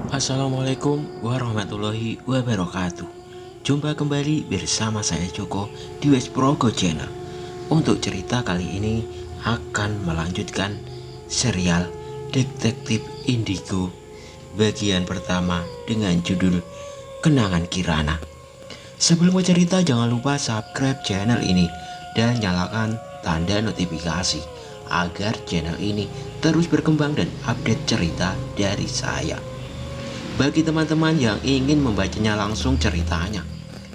Assalamualaikum warahmatullahi wabarakatuh. Jumpa kembali bersama saya Joko di West Progo Channel. Untuk cerita kali ini akan melanjutkan serial Detektif Indigo bagian pertama dengan judul Kenangan Kirana. Sebelum cerita jangan lupa subscribe channel ini dan nyalakan tanda notifikasi agar channel ini terus berkembang dan update cerita dari saya. Bagi teman-teman yang ingin membacanya langsung ceritanya,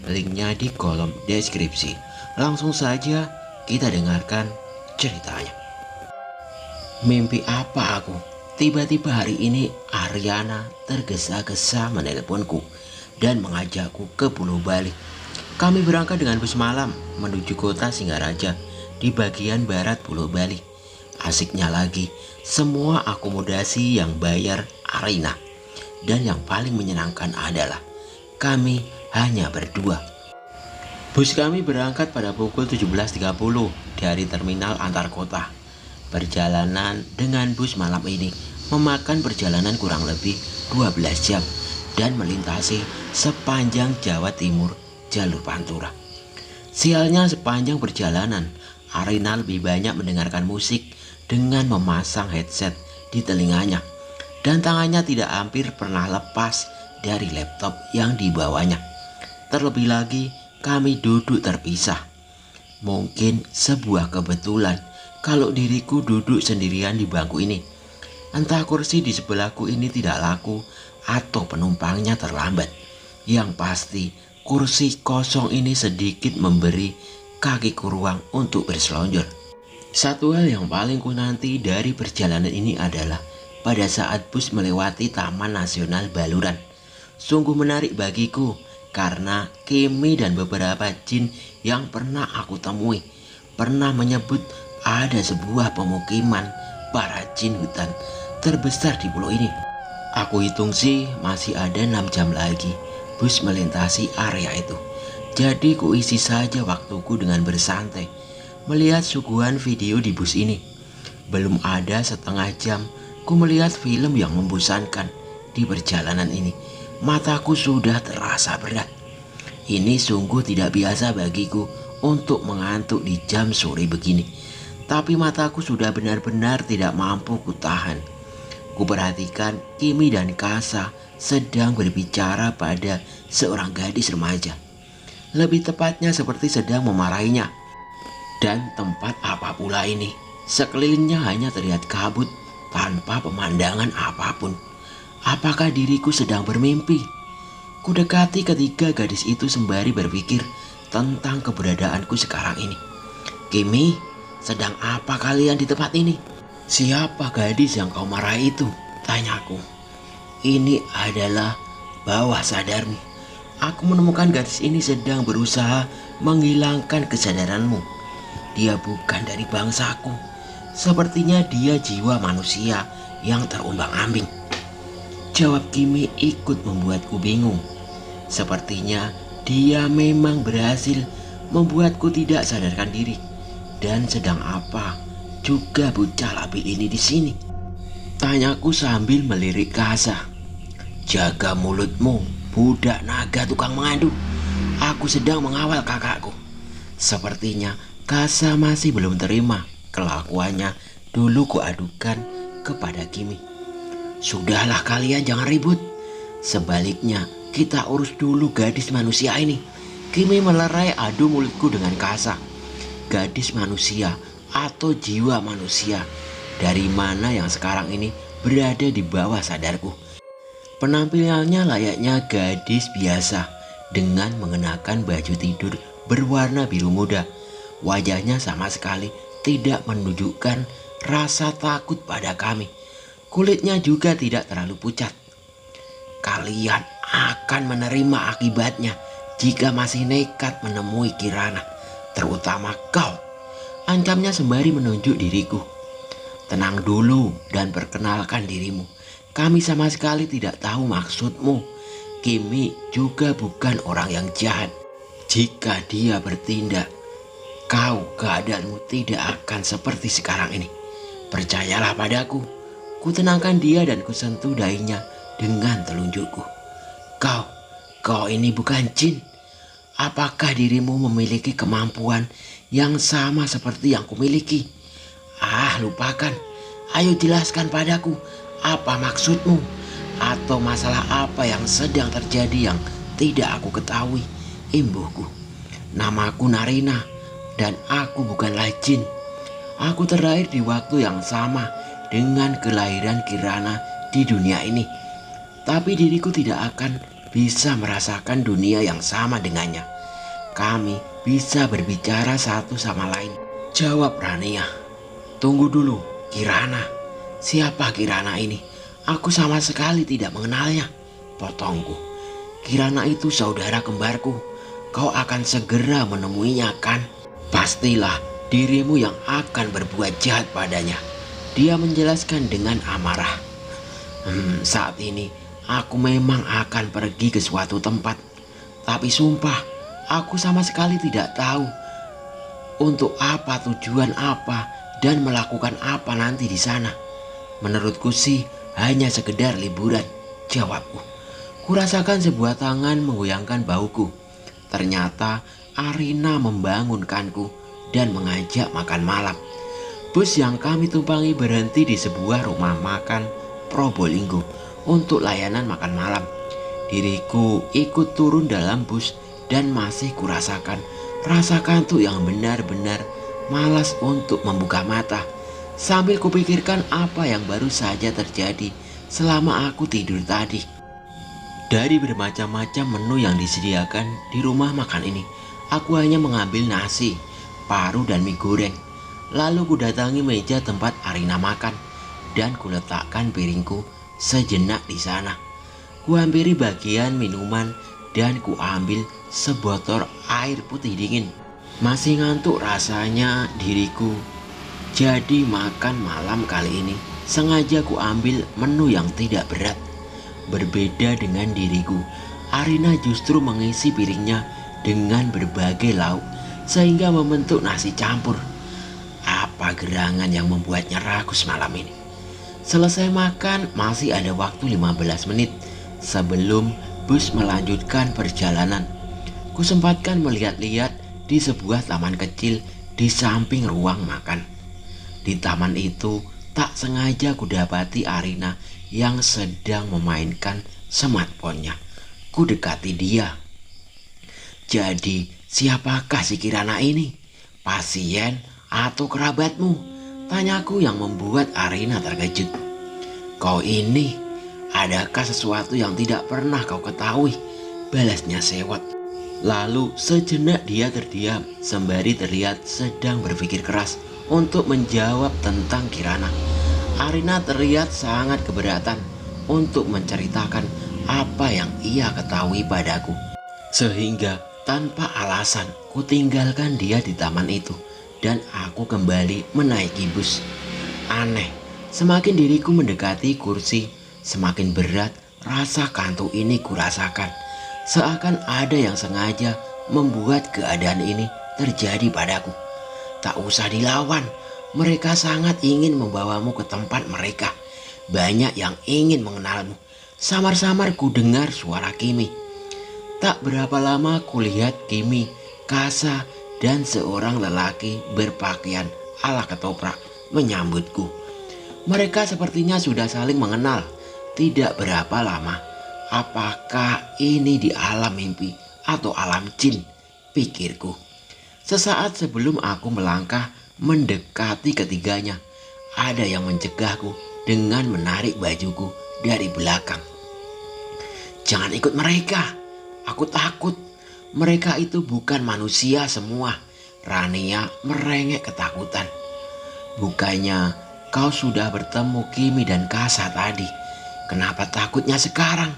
linknya di kolom deskripsi. Langsung saja kita dengarkan ceritanya. Mimpi apa aku? Tiba-tiba hari ini Ariana tergesa-gesa menelponku dan mengajakku ke Pulau Bali. Kami berangkat dengan bus malam menuju kota Singaraja di bagian barat Pulau Bali. Asiknya lagi, semua akomodasi yang bayar Arina. Dan yang paling menyenangkan adalah kami hanya berdua. Bus kami berangkat pada pukul 17.30 dari terminal antar kota. Perjalanan dengan bus malam ini memakan perjalanan kurang lebih 12 jam dan melintasi sepanjang Jawa Timur jalur Pantura. Sialnya sepanjang perjalanan, Arina lebih banyak mendengarkan musik dengan memasang headset di telinganya. Dan tangannya tidak hampir pernah lepas dari laptop yang dibawanya. Terlebih lagi kami duduk terpisah. Mungkin sebuah kebetulan kalau diriku duduk sendirian di bangku ini. Entah kursi di sebelahku ini tidak laku atau penumpangnya terlambat. Yang pasti kursi kosong ini sedikit memberi kakiku ruang untuk berselonjor. Satu hal yang paling ku nanti dari perjalanan ini adalah pada saat bus melewati Taman Nasional Baluran. Sungguh menarik bagiku karena Kimi dan beberapa jin yang pernah aku temui pernah menyebut ada sebuah pemukiman para jin hutan terbesar di pulau ini. Aku hitung sih masih ada 6 jam lagi bus melintasi area itu. Jadi ku isi saja waktuku dengan bersantai melihat suguhan video di bus ini. Belum ada setengah jam ku melihat film yang membosankan di perjalanan ini. Mataku sudah terasa berat. Ini sungguh tidak biasa bagiku untuk mengantuk di jam sore begini. Tapi mataku sudah benar-benar tidak mampu kutahan. Ku perhatikan Kimi dan Kasa sedang berbicara pada seorang gadis remaja. Lebih tepatnya seperti sedang memarahinya. Dan tempat apa pula ini? Sekelilingnya hanya terlihat kabut tanpa pemandangan apapun. Apakah diriku sedang bermimpi? Kudekati ketiga gadis itu sembari berpikir tentang keberadaanku sekarang ini. Kimi, sedang apa kalian di tempat ini? Siapa gadis yang kau marahi itu? Tanyaku. Ini adalah bawah sadarmu. Aku menemukan gadis ini sedang berusaha menghilangkan kesadaranmu. Dia bukan dari bangsaku. Sepertinya dia jiwa manusia yang terombang-ambing. Jawab Kimi ikut membuatku bingung. Sepertinya dia memang berhasil membuatku tidak sadarkan diri. Dan sedang apa juga bocah labil ini di sini? Tanyaku sambil melirik Kasa. Jaga mulutmu, budak naga tukang mengadu. Aku sedang mengawal kakakku. Sepertinya Kasa masih belum terima kelakuannya dulu kuadukan kepada Kimi. Sudahlah kalian jangan ribut. Sebaliknya kita urus dulu gadis manusia ini. Kimi melerai adu mulutku dengan Kasa. Gadis manusia atau jiwa manusia dari mana yang sekarang ini berada di bawah sadarku. Penampilannya layaknya gadis biasa dengan mengenakan baju tidur berwarna biru muda. Wajahnya sama sekali tidak menunjukkan rasa takut pada kami. Kulitnya juga tidak terlalu pucat. Kalian akan menerima akibatnya jika masih nekat menemui Kirana. Terutama kau, ancamnya sembari menunjuk diriku. Tenang dulu dan perkenalkan dirimu. Kami sama sekali tidak tahu maksudmu. Kimi juga bukan orang yang jahat. Jika dia bertindak, keadaanmu tidak akan seperti sekarang ini. Percayalah padaku, Kutenangkan dia dan kusentuh dahinya dengan telunjukku. Kau ini bukan jin. Apakah dirimu memiliki kemampuan yang sama seperti yang kumiliki? Lupakan. Ayo jelaskan padaku apa maksudmu, atau masalah apa yang sedang terjadi yang tidak aku ketahui. Imbuhku, namaku Narina dan aku bukanlah jin. Aku terlahir di waktu yang sama dengan kelahiran Kirana di dunia ini. Tapi diriku tidak akan bisa merasakan dunia yang sama dengannya. Kami bisa berbicara satu sama lain. Jawab Rania. Tunggu dulu, Kirana. Siapa Kirana ini? Aku sama sekali tidak mengenalnya. Potongku. Kirana itu saudara kembarku. Kau akan segera menemuinya kan? Pastilah dirimu yang akan berbuat jahat padanya. Dia menjelaskan dengan amarah. Saat ini aku memang akan pergi ke suatu tempat. Tapi sumpah, aku sama sekali tidak tahu untuk apa, tujuan apa, dan melakukan apa nanti di sana. Menurutku sih hanya sekedar liburan, jawabku. Kurasakan sebuah tangan menggoyangkan bauku. Ternyata Arina membangunkanku dan mengajak makan malam. Bus yang kami tumpangi berhenti di sebuah rumah makan Probolinggo untuk layanan makan malam. Diriku ikut turun dalam bus dan masih kurasakan rasa kantuk yang benar-benar malas untuk membuka mata. Sambil kupikirkan apa yang baru saja terjadi selama aku tidur tadi. Dari bermacam-macam menu yang disediakan di rumah makan ini, aku hanya mengambil nasi, paru dan mie goreng. Lalu kudatangi meja tempat Arina makan dan kuletakkan piringku sejenak di sana. Kuhampiri bagian minuman dan kuambil sebotol air putih dingin. Masih ngantuk rasanya diriku. Jadi makan malam kali ini sengaja kuambil menu yang tidak berat. Berbeda dengan diriku, Arina justru mengisi piringnya dengan berbagai lauk sehingga membentuk nasi campur. Apa gerangan yang membuatnya rakus malam ini? Selesai makan masih ada waktu 15 menit sebelum bus melanjutkan perjalanan. Kusempatkan melihat-lihat di sebuah taman kecil di samping ruang makan. Di taman itu tak sengaja kudapati Arina yang sedang memainkan smartphone-nya. Kudekati dia. Jadi siapakah si Kirana ini? Pasien atau kerabatmu? Tanyaku yang membuat Arina terkejut. Kau ini, adakah sesuatu yang tidak pernah kau ketahui? Balasnya sewot. Lalu sejenak dia terdiam sembari terlihat sedang berpikir keras untuk menjawab tentang Kirana. Arina terlihat sangat keberatan untuk menceritakan apa yang ia ketahui padaku. Sehingga tanpa alasan kutinggalkan dia di taman itu dan aku kembali menaiki bus. Aneh, semakin diriku mendekati kursi, semakin berat rasa kantuk ini kurasakan. Seakan ada yang sengaja membuat keadaan ini terjadi padaku. Tak usah dilawan. Mereka sangat ingin membawamu ke tempat mereka. Banyak yang ingin mengenalmu. Samar-samar ku dengar suara Kimi. Tak berapa lama kulihat Kimi, Kasa, dan seorang lelaki berpakaian ala ketoprak menyambutku. Mereka sepertinya sudah saling mengenal. Tidak berapa lama. Apakah ini di alam mimpi atau alam jin? Pikirku. Sesaat sebelum aku melangkah mendekati ketiganya, ada yang mencegahku dengan menarik bajuku dari belakang. Jangan ikut mereka, aku takut. Mereka itu bukan manusia semua. Rania merengek ketakutan. Bukannya kau sudah bertemu Kimi dan Kasa tadi? Kenapa takutnya sekarang?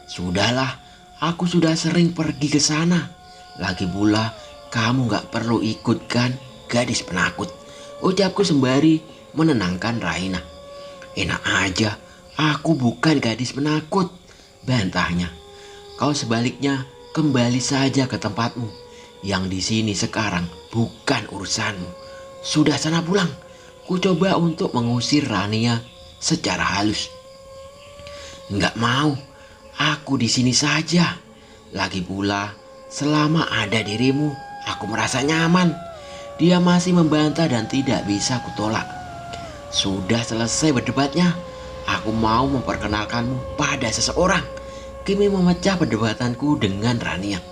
Sudahlah, aku sudah sering pergi ke sana. Lagi pula kamu gak perlu ikut kan, gadis penakut, ucapku sembari menenangkan Raina. Enak aja, aku bukan gadis penakut, bantahnya. Kau sebaliknya kembali saja ke tempatmu. Yang di sini sekarang bukan urusanmu. Sudah sana pulang. Ku coba untuk mengusir Rania secara halus. "Nggak mau, aku di sini saja. Lagi pula, selama ada dirimu, aku merasa nyaman." Dia masih membantah dan tidak bisa kutolak. "Sudah selesai berdebatnya. Aku mau memperkenalkanmu pada seseorang." Kimi memecah perdebatanku dengan Rania.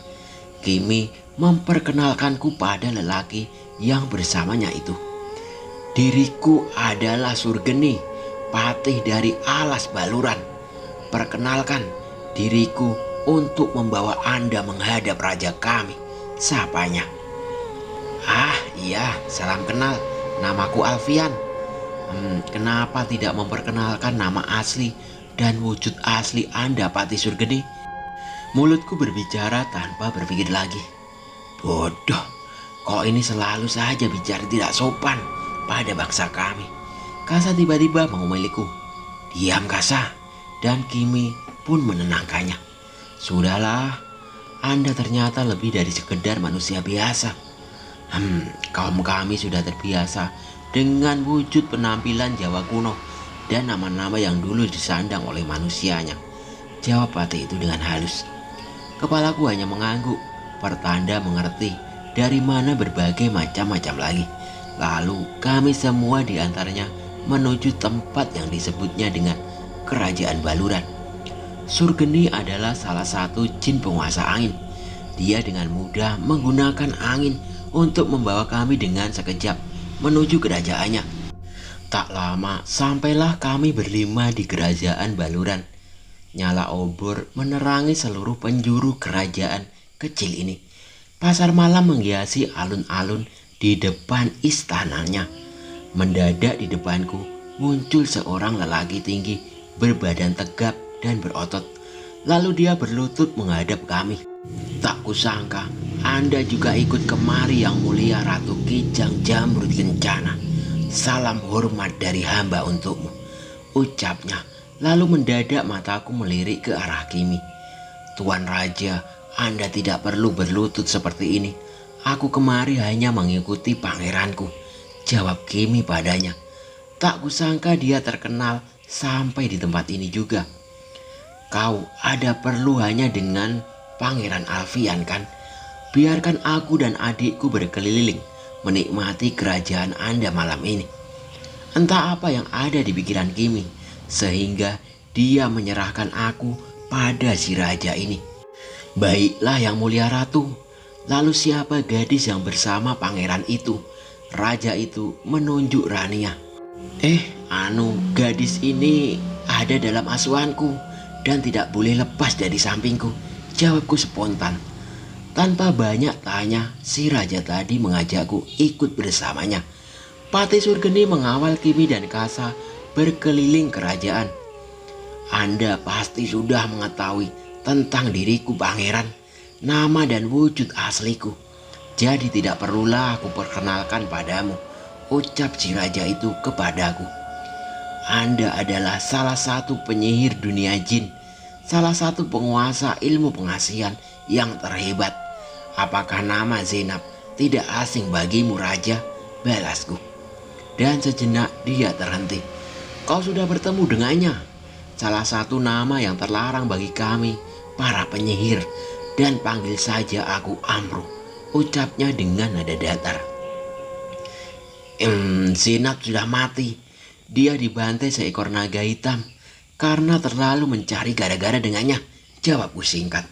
Kimi memperkenalkanku pada lelaki yang bersamanya itu. "Diriku adalah Surgeni, patih dari alas Baluran. Perkenalkan diriku untuk membawa Anda menghadap raja kami," sapanya. "Ah iya, salam kenal. Namaku Alfian." Kenapa tidak memperkenalkan nama asli dan wujud asli Anda, Patih Surgeni?" Mulutku berbicara tanpa berpikir lagi. Bodoh, kok ini selalu saja bicara tidak sopan pada bangsa kami. Kasa tiba-tiba mengumeliku. "Diam Kasa." Dan Kimi pun menenangkannya. "Sudahlah, Anda ternyata lebih dari sekedar manusia biasa. Kaum kami sudah terbiasa dengan wujud penampilan Jawa kuno dan nama-nama yang dulu disandang oleh manusianya," jawab Patih itu dengan halus. Kepalaku hanya mengangguk, pertanda mengerti dari mana berbagai macam-macam lagi. Lalu kami semua diantaranya menuju tempat yang disebutnya dengan Kerajaan Baluran. Surgeni adalah salah satu jin penguasa angin. Dia dengan mudah menggunakan angin untuk membawa kami dengan sekejap menuju kerajaannya. Tak lama sampailah kami berlima di Kerajaan Baluran. Nyala obor menerangi seluruh penjuru kerajaan kecil ini. Pasar malam menghiasi alun-alun di depan istananya. Mendadak di depanku muncul seorang lelaki tinggi berbadan tegap dan berotot. Lalu dia berlutut menghadap kami. "Tak kusangka Anda juga ikut kemari, Yang Mulia Ratu Kijang Jamrud Kencana. Salam hormat dari hamba untukmu," ucapnya. Lalu mendadak mataku melirik ke arah Kimi. "Tuan Raja, Anda tidak perlu berlutut seperti ini. Aku kemari hanya mengikuti pangeranku," jawab Kimi padanya. Tak kusangka dia terkenal sampai di tempat ini juga. "Kau ada perlu hanya dengan Pangeran Alfian kan? Biarkan aku dan adikku berkeliling menikmati kerajaan Anda malam ini." Entah apa yang ada di pikiran Kimi sehingga dia menyerahkan aku pada si raja ini. "Baiklah Yang Mulia Ratu. Lalu siapa gadis yang bersama pangeran itu?" Raja itu menunjuk Rania. Gadis ini ada dalam asuhanku dan tidak boleh lepas dari sampingku," jawabku spontan. Tanpa banyak tanya, si raja tadi mengajakku ikut bersamanya. Patih Surgeni mengawal Kimi dan Kasa berkeliling kerajaan. "Anda pasti sudah mengetahui tentang diriku pangeran, nama dan wujud asliku. Jadi tidak perlulah aku perkenalkan padamu," ucap si raja itu kepadaku. "Anda adalah salah satu penyihir dunia jin, salah satu penguasa ilmu pengasihan yang terhebat. Apakah nama Zainab tidak asing bagimu Raja?" balasku. Dan sejenak dia terhenti. "Kau sudah bertemu dengannya. Salah satu nama yang terlarang bagi kami para penyihir, dan panggil saja aku Amru," ucapnya dengan nada datar. Zainab sudah mati. Dia dibantai seekor naga hitam karena terlalu mencari gara-gara dengannya," jawabku singkat.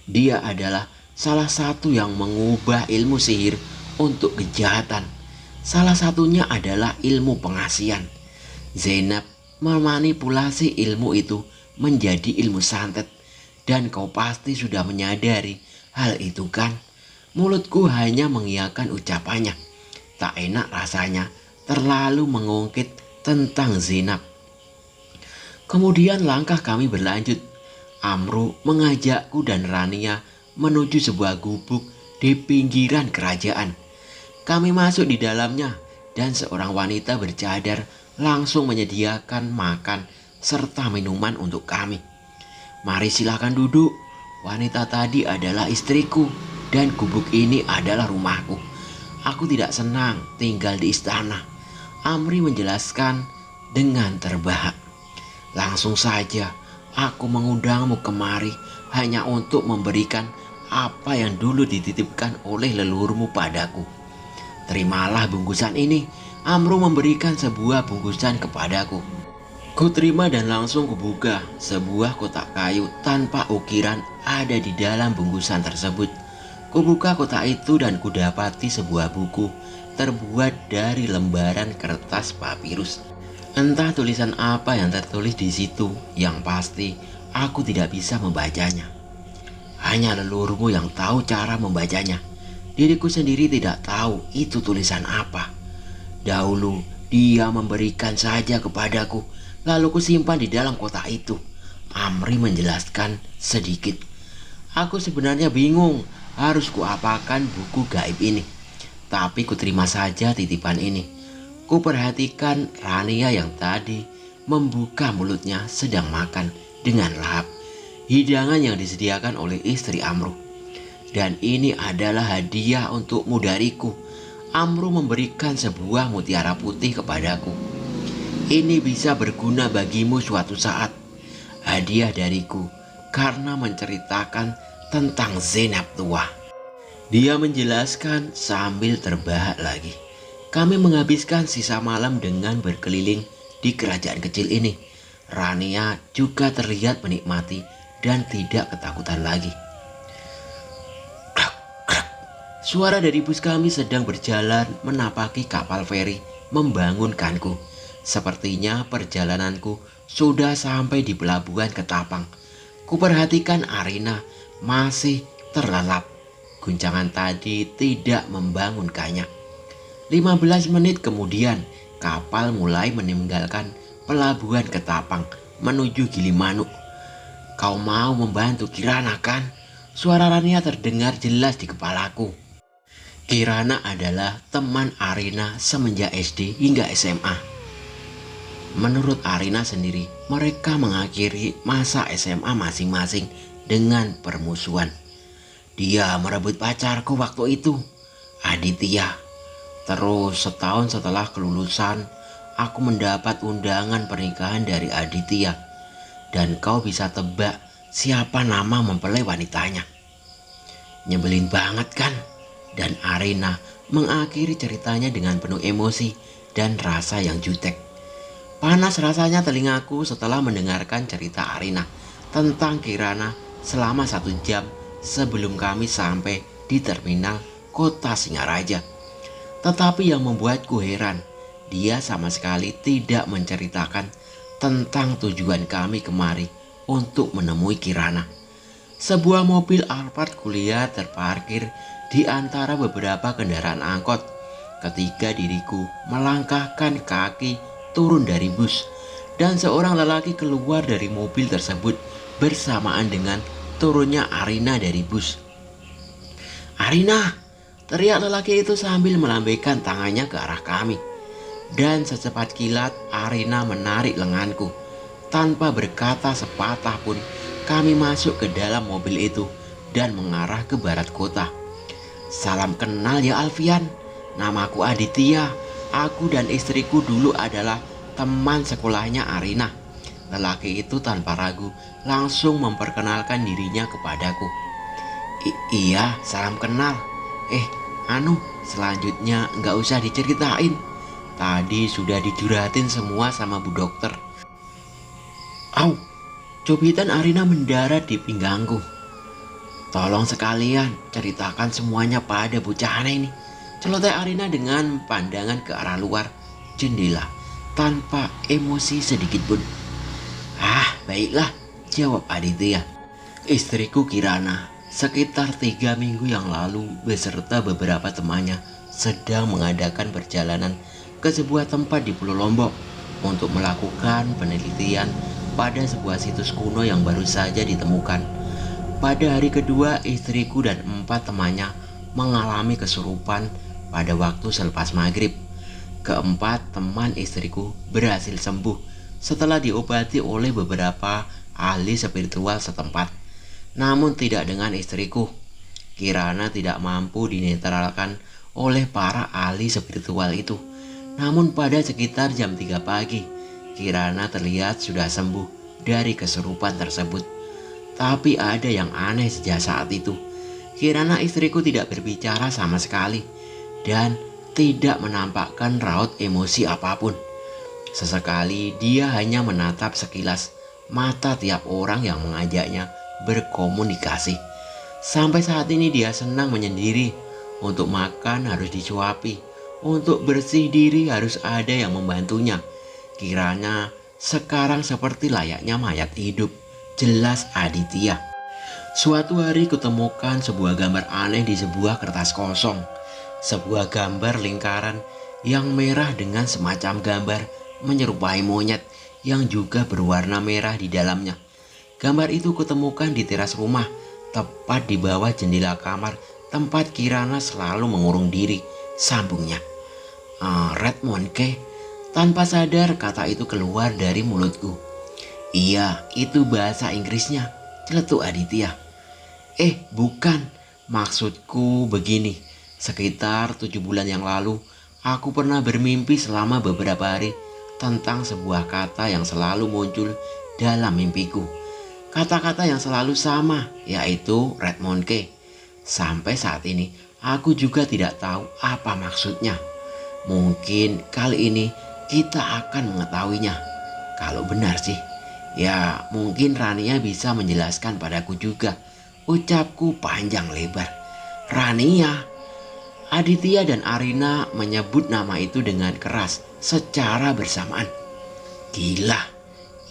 "Dia adalah salah satu yang mengubah ilmu sihir untuk kejahatan. Salah satunya adalah ilmu pengasihan. Zainab memanipulasi ilmu itu menjadi ilmu santet. Dan kau pasti sudah menyadari hal itu kan?" Mulutku hanya mengiyakan ucapannya. Tak enak rasanya terlalu mengungkit tentang Zainab. Kemudian langkah kami berlanjut. Amru mengajakku dan Rania menuju sebuah gubuk di pinggiran kerajaan. Kami masuk di dalamnya dan seorang wanita bercadar langsung menyediakan makan serta minuman untuk kami. "Mari silakan duduk. Wanita tadi adalah istriku dan gubuk ini adalah rumahku. Aku tidak senang tinggal di istana," Amri menjelaskan dengan terbahak. Langsung saja aku mengundangmu kemari hanya untuk memberikan apa yang dulu dititipkan oleh leluhurmu padaku. Terimalah bungkusan ini. Amru memberikan sebuah bungkusan kepadaku. Ku terima dan langsung kubuka. Sebuah kotak kayu tanpa ukiran ada di dalam bungkusan tersebut. Kubuka kotak itu dan kudapati sebuah buku terbuat dari lembaran kertas papirus. Entah tulisan apa yang tertulis di situ, yang pasti aku tidak bisa membacanya. Hanya leluhurmu yang tahu cara membacanya. Diriku sendiri tidak tahu itu tulisan apa. Dahulu dia memberikan saja kepadaku, lalu kusimpan di dalam kotak itu. Amri menjelaskan sedikit. Aku sebenarnya bingung harus kuapakan buku gaib ini. Tapi kuterima saja titipan ini. Kuperhatikan Rania yang tadi membuka mulutnya sedang makan dengan lahap hidangan yang disediakan oleh istri Amru. Dan ini adalah hadiah untukmu dariku. Amru memberikan sebuah mutiara putih kepadaku. Ini bisa berguna bagimu suatu saat. Hadiah dariku karena menceritakan tentang Zainab tua. Dia menjelaskan sambil terbahak lagi. Kami menghabiskan sisa malam dengan berkeliling di kerajaan kecil ini. Rania juga terlihat menikmati dan tidak ketakutan lagi. Suara dari bus kami sedang berjalan menapaki kapal feri membangunkanku. Sepertinya perjalananku sudah sampai di pelabuhan Ketapang. Kuperhatikan Arina masih terlelap. Guncangan tadi tidak membangunkannya. 15 menit kemudian kapal mulai meninggalkan pelabuhan Ketapang menuju Gilimanuk. Kau mau membantu Kirana kan? Suara Rania terdengar jelas di kepalaku. Kirana adalah teman Arina semenjak SD hingga SMA. Menurut Arina sendiri, mereka mengakhiri masa SMA masing-masing dengan permusuhan. Dia merebut pacarku waktu itu, Aditya. Terus setahun setelah kelulusan, aku mendapat undangan pernikahan dari Aditya. Dan kau bisa tebak siapa nama mempelai wanitanya. Nyebelin banget kan? Dan Arina mengakhiri ceritanya dengan penuh emosi dan rasa yang jutek. Panas rasanya telingaku setelah mendengarkan cerita Arina tentang Kirana selama 1 jam sebelum kami sampai di terminal kota Singaraja. Tetapi yang membuatku heran, dia sama sekali tidak menceritakan tentang tujuan kami kemari untuk menemui Kirana. Sebuah mobil Alphard kuliah terparkir di antara beberapa kendaraan angkot ketika diriku melangkahkan kaki turun dari bus dan seorang lelaki keluar dari mobil tersebut bersamaan dengan turunnya Arina dari bus. "Arina!" teriak lelaki itu sambil melambaikan tangannya ke arah kami. Dan secepat kilat Arina menarik lenganku. Tanpa berkata sepatah pun kami masuk ke dalam mobil itu dan mengarah ke barat kota. "Salam kenal ya Alfian, namaku Aditya. Aku dan istriku dulu adalah teman sekolahnya Arina." Lelaki itu tanpa ragu langsung memperkenalkan dirinya kepadaku. Iya, salam kenal. Selanjutnya nggak usah diceritain. Tadi sudah dicurhatin semua sama Bu Dokter. Au, cobitan Arina mendarat di pinggangku. "Tolong sekalian ceritakan semuanya pada bocah aneh ini," celoteh Arina dengan pandangan ke arah luar jendela tanpa emosi sedikit pun. Baiklah, jawab Aditya. Istriku Kirana sekitar 3 minggu yang lalu beserta beberapa temannya sedang mengadakan perjalanan ke sebuah tempat di Pulau Lombok untuk melakukan penelitian pada sebuah situs kuno yang baru saja ditemukan. Pada hari kedua, istriku dan 4 temannya mengalami kesurupan pada waktu selepas maghrib. Keempat teman istriku berhasil sembuh setelah diobati oleh beberapa ahli spiritual setempat. Namun tidak dengan istriku. Kirana tidak mampu dinetralkan oleh para ahli spiritual itu. Namun pada sekitar jam 3 pagi, Kirana terlihat sudah sembuh dari kesurupan tersebut. Tapi ada yang aneh sejak saat itu. Kirana istriku tidak berbicara sama sekali dan tidak menampakkan raut emosi apapun. Sesekali dia hanya menatap sekilas mata tiap orang yang mengajaknya berkomunikasi. Sampai saat ini dia senang menyendiri. Untuk makan harus disuapi, untuk bersih diri harus ada yang membantunya. Kirana sekarang seperti layaknya mayat hidup, jelas Aditya. Suatu hari kutemukan sebuah gambar aneh di sebuah kertas kosong. Sebuah gambar lingkaran yang merah dengan semacam gambar menyerupai monyet yang juga berwarna merah di dalamnya. Gambar itu kutemukan di teras rumah, tepat di bawah jendela kamar tempat Kirana selalu mengurung diri, sambungnya. Red Monkey. Tanpa sadar kata itu keluar dari mulutku. Iya, itu bahasa Inggrisnya, celetuk Aditya. Bukan, maksudku begini. Sekitar 7 bulan yang lalu, aku pernah bermimpi selama beberapa hari tentang sebuah kata yang selalu muncul dalam mimpiku. Kata-kata yang selalu sama, yaitu Red Monkey. Sampai saat ini, aku juga tidak tahu apa maksudnya. Mungkin kali ini kita akan mengetahuinya. Kalau benar sih, ya mungkin Rania bisa menjelaskan padaku juga. Ucapku panjang lebar. Rania. Aditya dan Arina menyebut nama itu dengan keras secara bersamaan. Gila,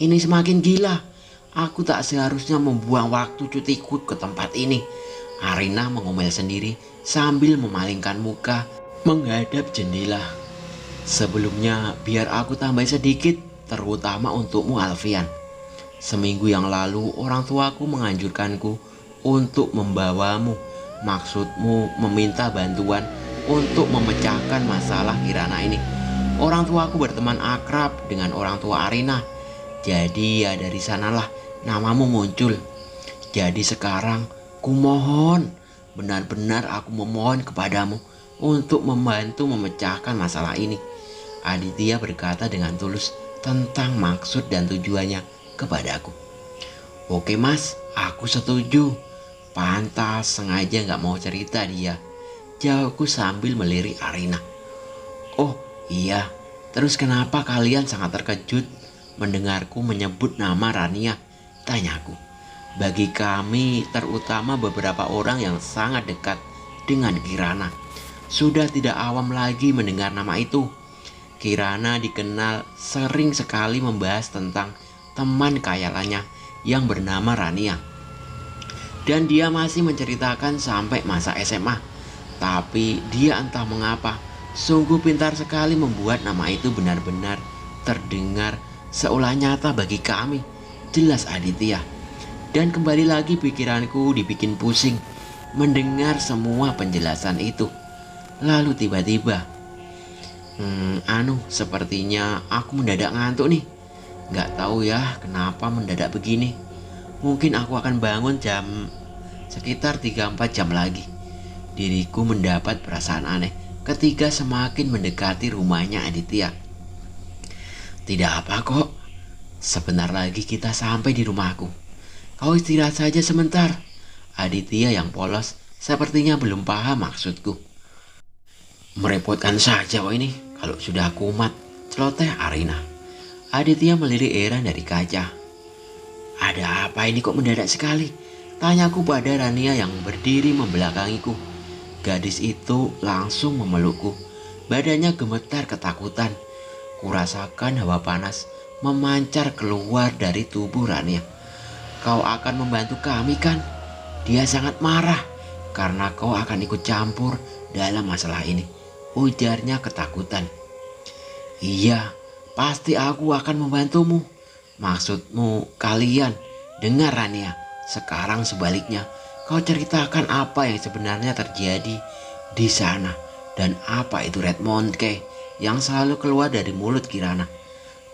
ini semakin gila. Aku tak seharusnya membuang waktu cutiku ke tempat ini. Arina mengomel sendiri sambil memalingkan muka menghadap jendela. Sebelumnya biar aku tambah sedikit, terutama untukmu Alfian. Seminggu yang lalu orang tuaku menganjurkanku untuk membawamu. Maksudmu meminta bantuan untuk memecahkan masalah Kirana ini. Orang tuaku berteman akrab dengan orang tua Arina. Jadi ya dari sanalah namamu muncul. Jadi sekarang kumohon, benar-benar aku memohon kepadamu untuk membantu memecahkan masalah ini. Aditya berkata dengan tulus tentang maksud dan tujuannya kepadaku. Oke mas, aku setuju. Pantas sengaja gak mau cerita dia, jawabku sambil melirik Arina. Oh iya, terus kenapa kalian sangat terkejut mendengarku menyebut nama Rania? Tanyaku. Bagi kami, terutama beberapa orang yang sangat dekat dengan Kirana, sudah tidak awam lagi mendengar nama itu. Kirana dikenal sering sekali membahas tentang teman khayalannya yang bernama Rania. Dan dia masih menceritakan sampai masa SMA. Tapi dia entah mengapa sungguh pintar sekali membuat nama itu benar-benar terdengar seolah nyata bagi kami, jelas Aditya. Dan kembali lagi pikiranku dibikin pusing mendengar semua penjelasan itu. Lalu tiba-tiba sepertinya aku mendadak ngantuk nih. Gak tahu ya kenapa mendadak begini. Mungkin aku akan bangun sekitar 3-4 jam lagi. Diriku mendapat perasaan aneh ketika semakin mendekati rumahnya Aditya. Tidak apa kok, sebentar lagi kita sampai di rumahku. Kau istirahat saja sebentar. Aditya yang polos sepertinya belum paham maksudku. Merepotkan saja kok ini kalau sudah kumat, celoteh Arina. Aditya melirik Era dari kaca. Ada apa ini kok mendadak sekali? Tanyaku pada Rania yang berdiri membelakangiku. Gadis itu langsung memelukku. Badannya gemetar ketakutan. Kurasakan hawa panas memancar keluar dari tubuh Rania. Kau akan membantu kami kan? Dia sangat marah karena kau akan ikut campur dalam masalah ini, ujarnya ketakutan. Iya, pasti aku akan membantumu. Maksudmu kalian? Dengar Rania, sekarang sebaliknya kau ceritakan apa yang sebenarnya terjadi di sana dan apa itu Red Monkey yang selalu keluar dari mulut Kirana.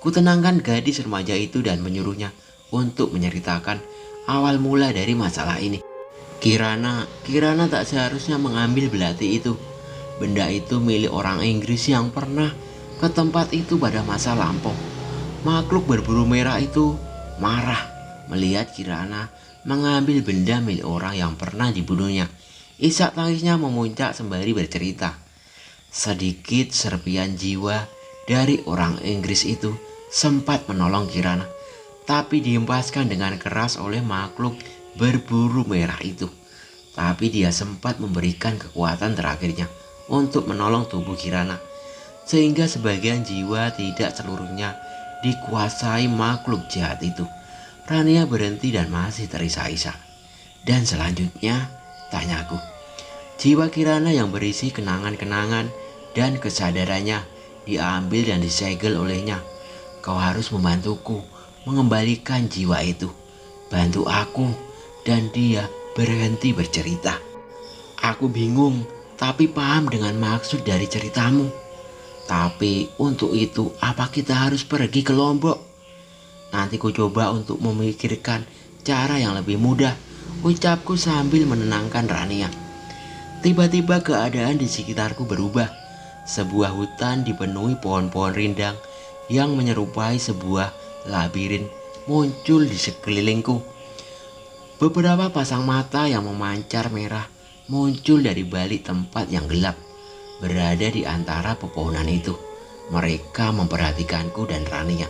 Kutenangkan gadis remaja itu dan menyuruhnya untuk menceritakan awal mula dari masalah ini. Kirana tak seharusnya mengambil belati itu. Benda itu milik orang Inggris yang pernah ke tempat itu pada masa lampau. Makhluk berburu merah itu marah melihat Kirana mengambil benda milik orang yang pernah dibunuhnya. Isak tangisnya memuncak sembari bercerita. Sedikit serpian jiwa dari orang Inggris itu sempat menolong Kirana, tapi dihempaskan dengan keras oleh makhluk berburu merah itu. Tapi dia sempat memberikan kekuatan terakhirnya untuk menolong tubuh Kirana, sehingga sebagian jiwa tidak seluruhnya dikuasai makhluk jahat itu. Rania berhenti dan masih terisak-isak. Dan selanjutnya, tanyaku. Jiwa Kirana yang berisi kenangan-kenangan dan kesadarannya diambil dan disegel olehnya. Kau harus membantuku mengembalikan jiwa itu. Bantu aku. Dan dia berhenti bercerita. Aku bingung, tapi paham dengan maksud dari ceritamu. Tapi untuk itu apa kita harus pergi ke Lombok? Nanti ku coba untuk memikirkan cara yang lebih mudah, ucapku sambil menenangkan Rania. Tiba-tiba keadaan di sekitarku berubah. Sebuah hutan dipenuhi pohon-pohon rindang yang menyerupai sebuah labirin muncul di sekelilingku. Beberapa pasang mata yang memancar merah muncul dari balik tempat yang gelap. Berada di antara pepohonan itu, mereka memperhatikanku dan Rania.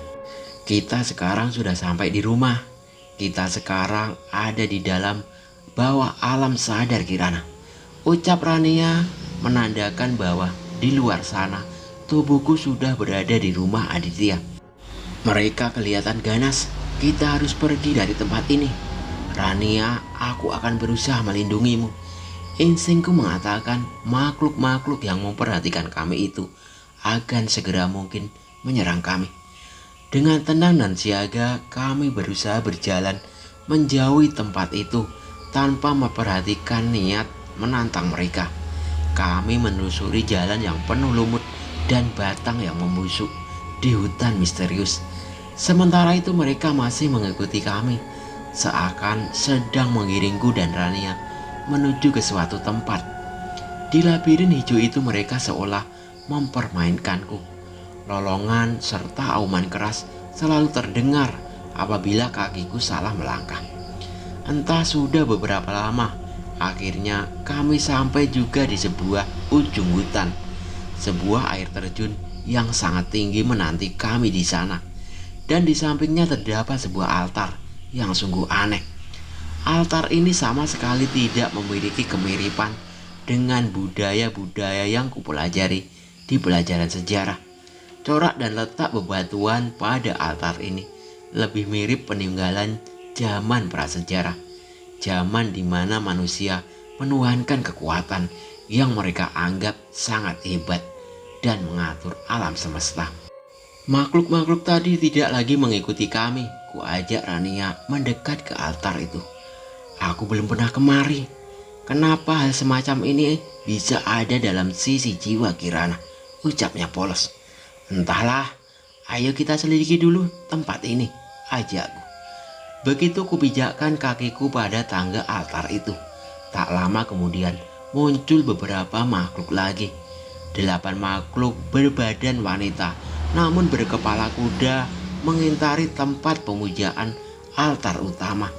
Kita sekarang sudah sampai di rumah. Kita sekarang ada di dalam bawah alam sadar Kirana, ucap Rania, menandakan bahwa di luar sana tubuhku sudah berada di rumah Aditya. Mereka kelihatan ganas. Kita harus pergi dari tempat ini. Rania, aku akan berusaha melindungimu. Instingku mengatakan makhluk-makhluk yang memperhatikan kami itu akan segera mungkin menyerang kami. Dengan tenang dan siaga, kami berusaha berjalan menjauhi tempat itu tanpa memperhatikan niat menantang mereka. Kami menelusuri jalan yang penuh lumut dan batang yang membusuk di hutan misterius. Sementara itu mereka masih mengikuti kami, seakan sedang mengiringku dan Rania menuju ke suatu tempat. Di labirin hijau itu mereka seolah mempermainkanku. Lolongan serta auman keras selalu terdengar apabila kakiku salah melangkah. Entah sudah beberapa lama, akhirnya kami sampai juga di sebuah ujung hutan. Sebuah air terjun yang sangat tinggi menanti kami di sana. Dan di sampingnya terdapat sebuah altar yang sungguh aneh. Altar ini sama sekali tidak memiliki kemiripan dengan budaya-budaya yang kupelajari di pelajaran sejarah. Corak dan letak bebatuan pada altar ini lebih mirip peninggalan zaman prasejarah, zaman di mana manusia menuhankan kekuatan yang mereka anggap sangat hebat dan mengatur alam semesta. Makhluk-makhluk tadi tidak lagi mengikuti kami. Kuajak Rania mendekat ke altar itu. Aku belum pernah kemari. Kenapa hal semacam ini bisa ada dalam sisi jiwa Kirana? Ucapnya polos. Entahlah, ayo kita selidiki dulu tempat ini, ajakku. Begitu kupijakkan kakiku pada tangga altar itu. Tak lama kemudian muncul beberapa makhluk lagi. 8 makhluk berbadan wanita namun berkepala kuda mengintari tempat pemujaan altar utama.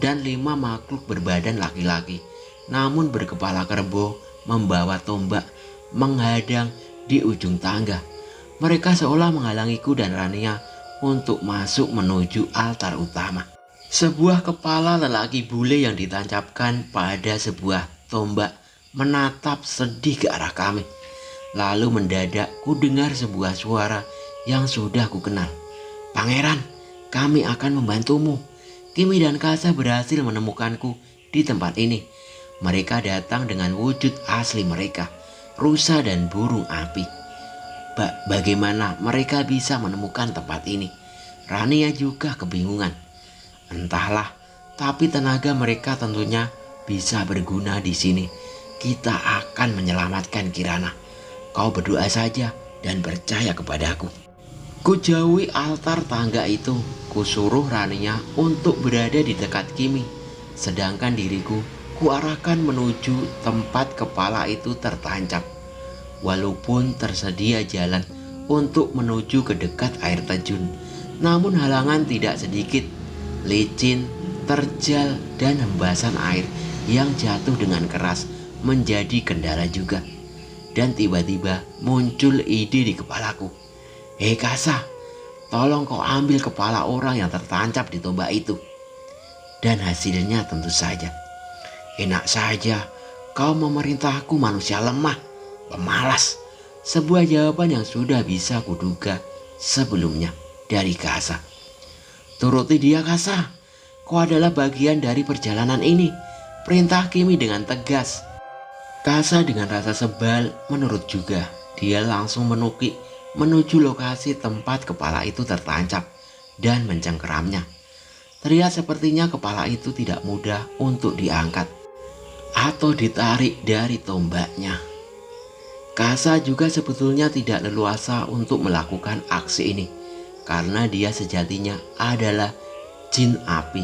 Dan 5 makhluk berbadan laki-laki namun berkepala kerbau membawa tombak menghadang di ujung tangga. Mereka seolah menghalangiku dan Rania untuk masuk menuju altar utama. Sebuah kepala lelaki bule yang ditancapkan pada sebuah tombak menatap sedih ke arah kami. Lalu mendadak ku dengar sebuah suara yang sudah ku kenal. Pangeran, kami akan membantumu. Kimi dan Kasa berhasil menemukanku di tempat ini. Mereka datang dengan wujud asli mereka, rusa dan burung api. Bagaimana mereka bisa menemukan tempat ini? Rania juga kebingungan. Entahlah, tapi tenaga mereka tentunya bisa berguna di sini. Kita akan menyelamatkan Kirana. Kau berdoa saja dan percaya kepadaku. Ku jauhi altar tangga itu. Ku suruh Rania untuk berada di dekat Kimi, sedangkan diriku kuarahkan menuju tempat kepala itu tertancap. Walaupun tersedia jalan untuk menuju ke dekat air terjun, Namun halangan tidak sedikit, licin, terjal, dan hembasan air yang jatuh dengan keras menjadi kendala juga. Dan tiba-tiba muncul ide di kepalaku. "Hei Kasa, tolong kau ambil kepala orang yang tertancap di tombak itu." Dan hasilnya tentu saja, "Enak saja kau memerintahku manusia lemah, pemalas." Sebuah jawaban yang sudah bisa kuduga sebelumnya dari Kasa. "Turuti dia Kasa, kau adalah bagian dari perjalanan ini," perintah Kimi dengan tegas. Kasa dengan rasa sebal menurut juga. Dia langsung menukik menuju lokasi tempat kepala itu tertancap dan mencengkeramnya. Terlihat sepertinya kepala itu tidak mudah untuk diangkat atau ditarik dari tombaknya. Kasa juga sebetulnya tidak leluasa untuk melakukan aksi ini karena dia sejatinya adalah jin api.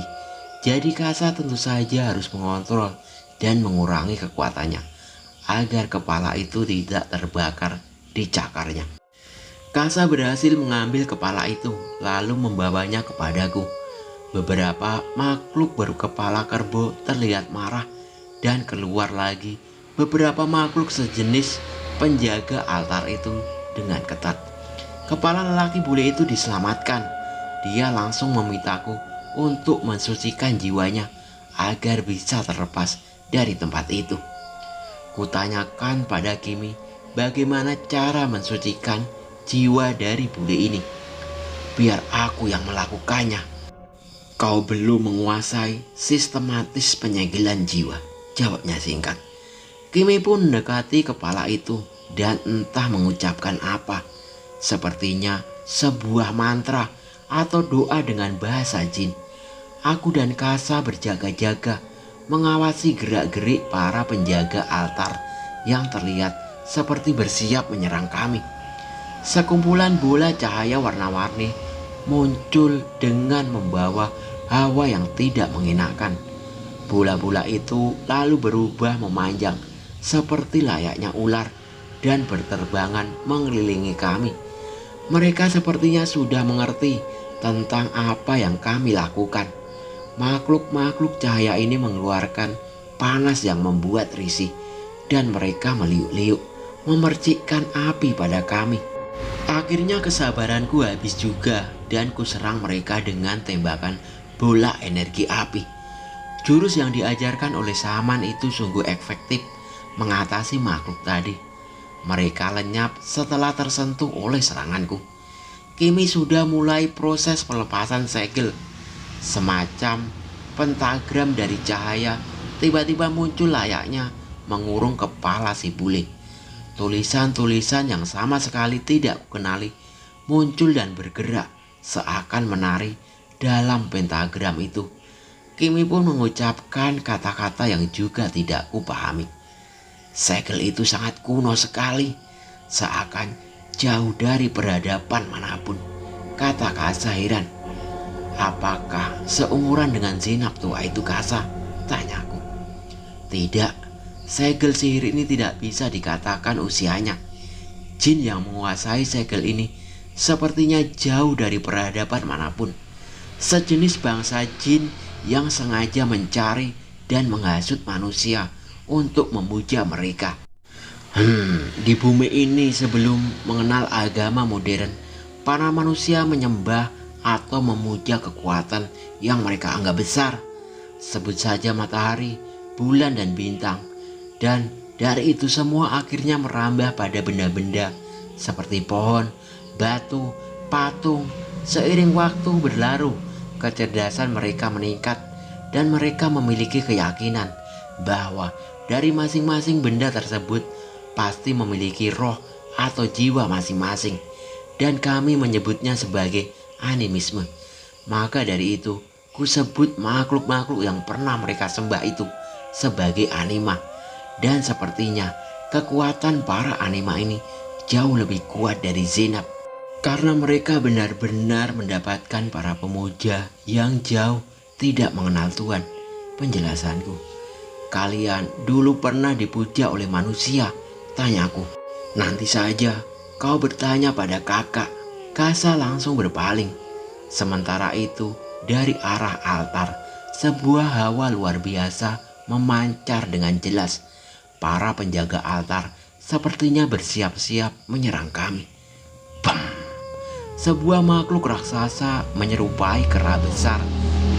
Jadi Kasa tentu saja harus mengontrol dan mengurangi kekuatannya agar kepala itu tidak terbakar di cakarnya. Kasa berhasil mengambil kepala itu lalu membawanya kepadaku. Beberapa makhluk berkepala kerbau terlihat marah dan keluar lagi beberapa makhluk sejenis penjaga altar itu dengan ketat. Kepala lelaki bule itu diselamatkan. Dia langsung memintaku untuk mensucikan jiwanya agar bisa terlepas dari tempat itu. Kutanyakan pada Kimi bagaimana cara mensucikan jiwa dari bule ini. "Biar aku yang melakukannya. Kau belum menguasai sistematis penyegelan jiwa," jawabnya singkat. Kimi pun mendekati kepala itu dan entah mengucapkan apa. Sepertinya sebuah mantra atau doa dengan bahasa jin. Aku dan Kasa berjaga-jaga mengawasi gerak-gerik para penjaga altar yang terlihat seperti bersiap menyerang kami. Sekumpulan bola cahaya warna-warni muncul dengan membawa hawa yang tidak mengenakan. Bola-bola itu lalu berubah memanjang seperti layaknya ular dan berterbangan mengelilingi kami. Mereka sepertinya sudah mengerti tentang apa yang kami lakukan. Makhluk-makhluk cahaya ini mengeluarkan panas yang membuat risih dan mereka meliuk-liuk memercikkan api pada kami. Akhirnya kesabaranku habis juga dan kuserang mereka dengan tembakan bola energi api. Jurus yang diajarkan oleh Saman itu sungguh efektif mengatasi makhluk tadi. Mereka lenyap setelah tersentuh oleh seranganku. Kimi sudah mulai proses pelepasan segel. Semacam pentagram dari cahaya tiba-tiba muncul layaknya mengurung kepala si bule. Tulisan-tulisan yang sama sekali tidak kukenali muncul dan bergerak seakan menari dalam pentagram itu. Kimi pun mengucapkan kata-kata yang juga tidak kupahami. Segel itu sangat kuno sekali, seakan jauh dari peradaban manapun, kata Kasa heran. "Apakah seumuran dengan Zenab tua itu Kasa?" tanyaku. "Tidak, segel sihir ini tidak bisa dikatakan usianya. Jin yang menguasai segel ini sepertinya jauh dari peradaban manapun. Sejenis bangsa jin yang sengaja mencari dan menghasut manusia untuk memuja mereka. Di bumi ini sebelum mengenal agama modern, para manusia menyembah atau memuja kekuatan yang mereka anggap besar. Sebut saja matahari, bulan, dan bintang. Dan dari itu semua akhirnya merambah pada benda-benda seperti pohon, batu, patung. Seiring waktu berlalu, kecerdasan mereka meningkat dan mereka memiliki keyakinan bahwa dari masing-masing benda tersebut pasti memiliki roh atau jiwa masing-masing. Dan kami menyebutnya sebagai animisme. Maka dari itu, ku sebut makhluk-makhluk yang pernah mereka sembah itu sebagai anima. Dan sepertinya kekuatan para anima ini jauh lebih kuat dari Zenab, karena mereka benar-benar mendapatkan para pemuja yang jauh tidak mengenal Tuhan. Penjelasanku, "Kalian dulu pernah dipuja oleh manusia?" tanyaku. "Nanti saja kau bertanya pada kakak." Kasa langsung berpaling. Sementara itu, dari arah altar, sebuah hawa luar biasa memancar dengan jelas. Para penjaga altar sepertinya bersiap-siap menyerang kami. Bam! Sebuah makhluk raksasa menyerupai kera besar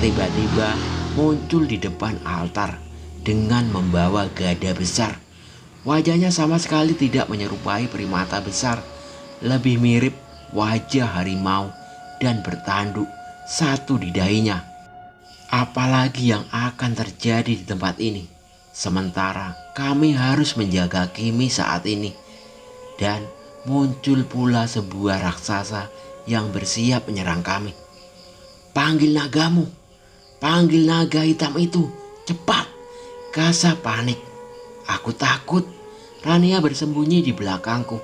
tiba-tiba muncul di depan altar dengan membawa gada besar. Wajahnya sama sekali tidak menyerupai primata besar, lebih mirip wajah harimau dan bertanduk satu di dahinya. Apalagi yang akan terjadi di tempat ini? Sementara kami harus menjaga Kimi saat ini. Dan muncul pula sebuah raksasa yang bersiap menyerang kami. Panggil nagamu, panggil naga hitam itu, cepat. Kasa panik. Aku takut. Rania bersembunyi di belakangku.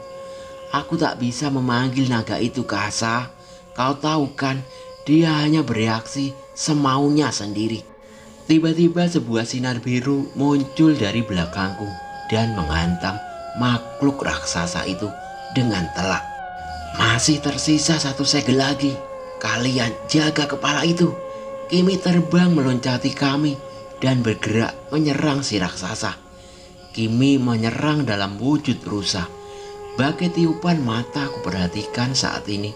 Aku tak bisa memanggil naga itu, Kasa. Kau tahu kan, dia hanya bereaksi semaunya sendiri. Tiba-tiba sebuah sinar biru muncul dari belakangku dan menghantam makhluk raksasa itu dengan telak. Masih tersisa satu segel lagi. Kalian jaga kepala itu. Kimi terbang meloncati kami dan bergerak menyerang si raksasa. Kimi menyerang dalam wujud rusa. Bagai tiupan mata aku perhatikan saat ini,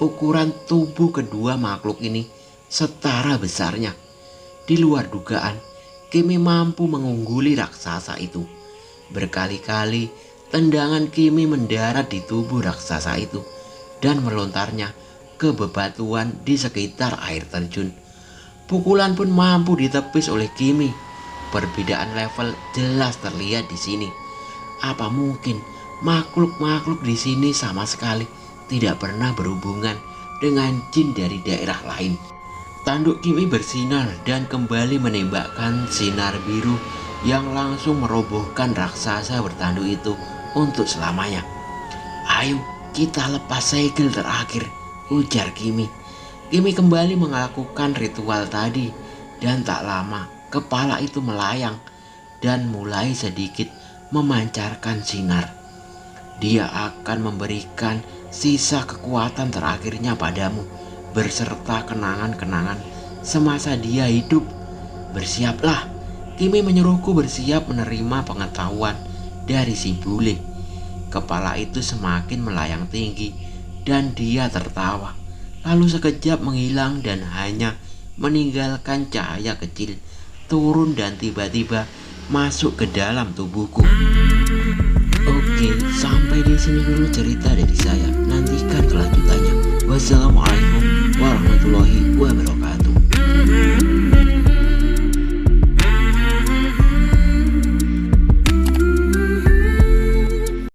ukuran tubuh kedua makhluk ini setara besarnya. Di luar dugaan, Kimi mampu mengungguli raksasa itu. Berkali-kali tendangan Kimi mendarat di tubuh raksasa itu dan melontarnya ke bebatuan di sekitar air terjun. Pukulan pun mampu ditepis oleh Kimi. Perbedaan level jelas terlihat di sini. Apa mungkin makhluk-makhluk di sini sama sekali tidak pernah berhubungan dengan jin dari daerah lain? Tanduk Kimi bersinar dan kembali menembakkan sinar biru yang langsung merobohkan raksasa bertanduk itu untuk selamanya. Ayo kita lepas segel terakhir, ujar Kimi. Kimi kembali melakukan ritual tadi dan tak lama kepala itu melayang dan mulai sedikit memancarkan sinar. Dia akan memberikan sisa kekuatan terakhirnya padamu berserta kenangan-kenangan semasa dia hidup. Bersiaplah. Kimi menyuruhku bersiap menerima pengetahuan dari si bule. Kepala itu semakin melayang tinggi dan dia tertawa. Lalu sekejap menghilang dan hanya meninggalkan cahaya kecil turun dan tiba-tiba masuk ke dalam tubuhku. Oke, sampai di sini dulu cerita dari saya. Nantikan kelanjutannya. Wassalamualaikum warahmatullahi wabarakatuh.